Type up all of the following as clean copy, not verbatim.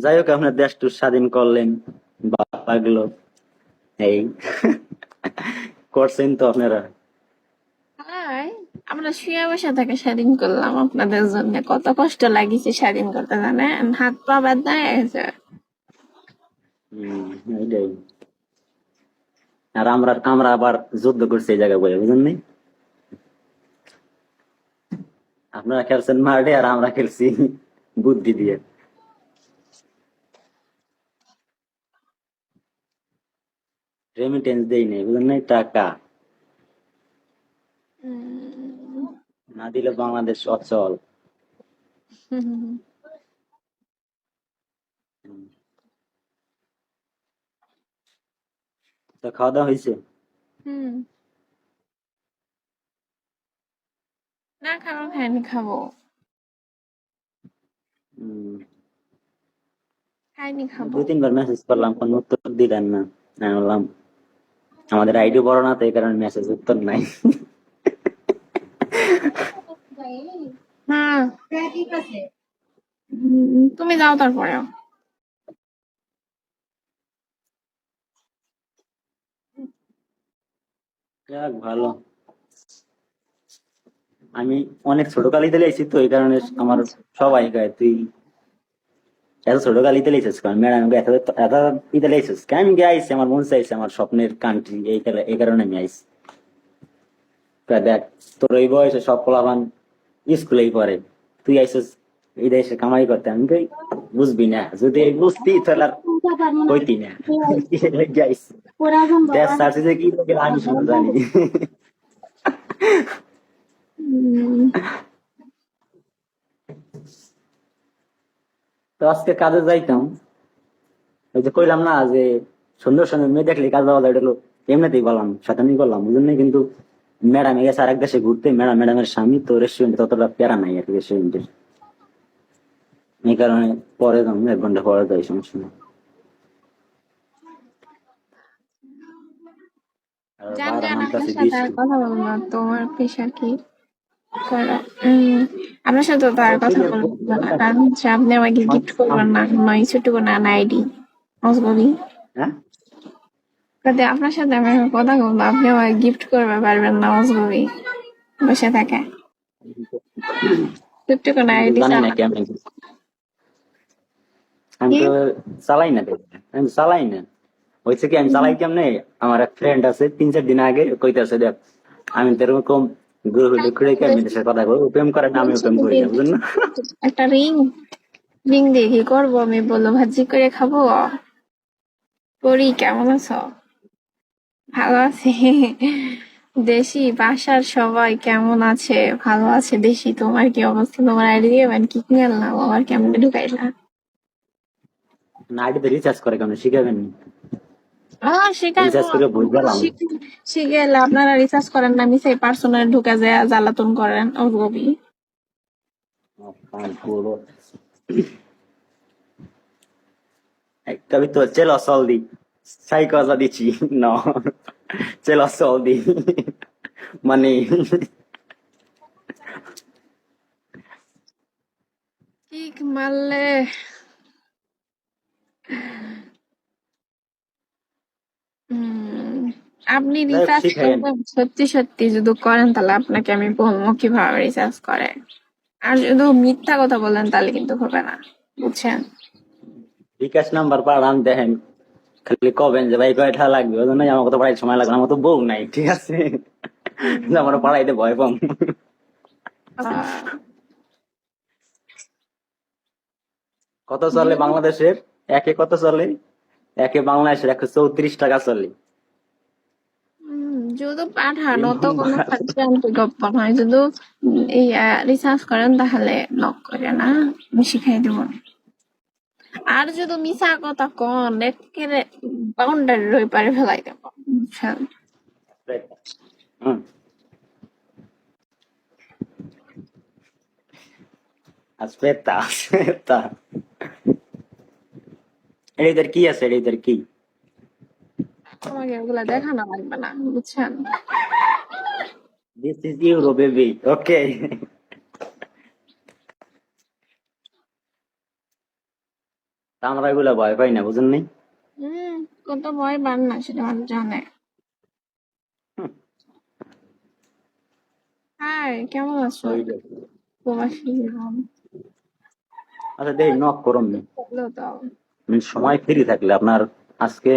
যাই হোক আপনার দেশটু স্বাধীন করলেন, লাগলো এই করছেন তো আপনারা। আর আমরা শুয়ে বসে থেকে স্বাধীন করলাম আপনাদের জন্য, কত কষ্ট লাগিয়েছে স্বাধীন করতে জানেন, হাত পা বাঁধা হয়ে গেছে। এইটাই। আর আমরা আমরা আবার যুদ্ধ করছি এই জায়গায় বলে, বুঝেন নি? আপনারা খেলছেন মাঠে আর আমরা খেলছি বুদ্ধি দিয়ে। রেমিটেন্স দেই নাই, বুঝেন নাই? টাকা না দিলে বাংলাদেশ অচল। তো খাওয়া দাওয়া হয়েছে? হুম। না খাবো, খাইনি, খাবো। খাইনি, খাবো। 2-3 বার মেসেজ করলাম, কোনো উত্তর দিলেন না। আমি বললাম আমাদের আইডি বড় না, তো এই কারণে মেসেজ উত্তর নাই। হ্যাঁ। তুমি যাও তারপরেও। যাক ভালো। আমি অনেক ছোট কালিতে লেগেছি, তো এই কারণে আমার সবাই গায়ে তুই এত ছোট কালিতে লেগেছিস কারণ ম্যাডাম এত এত ইতে লেগেছিস। আমি গিয়ে আইসি, আমার মন চাইছে আমার স্বপ্নের কান্ট্রি, এই কারণে আমি আইসি। দেখ, তোর এই বয়সে সব পোলাপান স্কুলেই পড়ে, তুই আইসিস এই দেশে কামাই করতে। আমি কই বুঝবি না, যদি বুঝতি তাহলে আর কইতি না। দেশ ছাড়ছি যে কি লোকের আমি শুধু জানি। তো আজকে কাজে যাইতাম, ওই যে কইলাম না যে সুন্দর সুন্দর মেয়ে দেখলে কাজ দেওয়া যায়, এটা হলো এমনিতেই বললাম, শয়তানি করলাম, বুঝলেন না? কিন্তু ম্যাডাম গেছে আরেক দেশে ঘুরতে, ম্যাডামের স্বামী তো রেস্টুরেন্টে ততটা প্যারা নাই আর কি রেস্টুরেন্টের। এই কারণে পরে যাম, 1 ঘন্টা পরে যাই, সমস্যা নেই। আর জান বাইরে জান, আপনার নামতাছে সাথে আর বৃষ্টি। কথা বলবো না, তোমার পেশা কি করো? আপনার সাথে তো আর কথা বলবো না, কারণ হচ্ছে আপনি আমাকে গিফট করবেন না, নয় ছোট্ট না আইডি মজগবি। হ্যাঁ, তাতে আপনার সাথে আমি এখন কথা বলবো, আপনি আমাকে গিফট করবে পারবেন না মজগবি, বসে থাকে ছোট্ট কোনো আমি তো আইডি জানি না চালা। কেমন। আমি কি? তো চালাই না, আমি চালাই না। হয়েছে কি, আমি চালাই কেমনে, আমার এক ফ্রেন্ড আছে 3-4 দিন আগে কইতেছে, দেখ আমি তো এরকম গুরু দুঃখে কেমনি দেশের কথা বলবো, প্রেম করে না, আমিও প্রেম করি না, বুঝলেন না? একটা রিং, রিং দিয়ে কি করবো? আমি বললো ভাজি করে খাবো। পরি, কেমন আছো? ভালো আছি। দেশি বাসার সবাই কেমন আছে? ভালো আছে দেশি, তোমার কি অবস্থা? তোমার আইডি দিয়ে কি কিনে আনলাম, আমার কেমন ঢুকাইলা? না, আইডিতে রিচার্জ করে কেমন শিখাবেন? শিখাইবো। রিচার্জ করে বই গেলাম। শিখে আপনারা রিসার্চ করেন না, আমি সেই পার্সোনাল ঢুকে যায় জ্বালাতন করেন ওরকমই। Capito? Ce l'ho soldi. Sai cosa dici? No, ce l'ho soldi. Money. ঠিক মারলে। আপনি যাই হোক, রিসার্চ শিখাইন। করবেন, সত্যি সত্যি যদি করেন তাহলে আপনাকে আমি বলবো কিভাবে রিসার্চ করে। আর যদি মিথ্যা কথা বলেন তাহলে কিন্তু হবে না, বুঝছেন? বিকাশ নাম্বার পাঠান, দেখেন খালি কবেন যে ভাই কয়টা লাগবে, ওই জন্য আমার তো পড়াইতে সময় লাগবে না, আমার তো বউ নাই, ঠিক আছে? যে আমার পড়াইতে ভয় পাম। আহ, কত চলে বাংলাদেশের? একে কত চলে? একে বাংলাদেশের 134 টাকা চলে। যদি পাঠান তো মিনিমাম কোনো ভাড়া। ফালতু গপ্প নয়, যদি এই রিসার্চ করেন তাহলে নক করে না, আমি শিখাই দেবো। আর যদি মিশা কথা কন একেবারে বাউন্ডারি রই পারে ফেলাই দেবো, বুঝছেন? হুম, aspetta, aspetta. এটার কি আছে, এটার কি? আমাকে ওগুলা দেখানো লাগবে না, বুঝছেন? This is Euro, baby. Okay. তা আমরা এগুলা ভয় পাই না, বুঝেন নি? কত ভয় পান না সেটা মানুষ জানে। হুম, হাই, কেমন আছো? ওই যে। প্রবাসী জীবন আচ্ছা দেখি নক করুন নি। বলো দাও। সময় ফ্রি থাকলে আপনার আজকে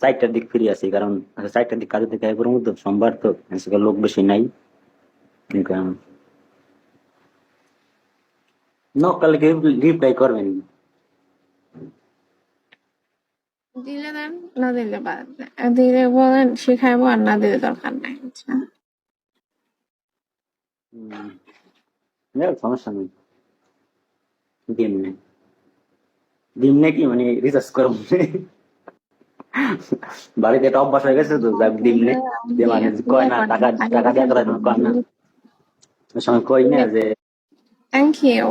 4টার দিক ফ্রি আছি, কারণ আচ্ছা 4টার দিক কাজের দিকে একবার মধ্যে সোমবার তো আজকে লোক বেশি নাই, এই কারণে। নক করলে কি রিপ্লাই করবেন? দিলে দেন, না দিলে বাদ দেন। দিলে বলেন শিখাইবো, আর না দিলে দরকার নাই, বুঝছেন? যাক, সমস্যা নেই। দিন নেই, দিন নাকি মানে রিচার্জ করবো। বাড়িতে একটা অভ্যাস হয়ে গেছে তো, যাক দিন নেই যে মানে কয় না টাকা টাকা দেওয়া কথা কয় না, ওই সময় কই না যে থ্যাংক ইউ।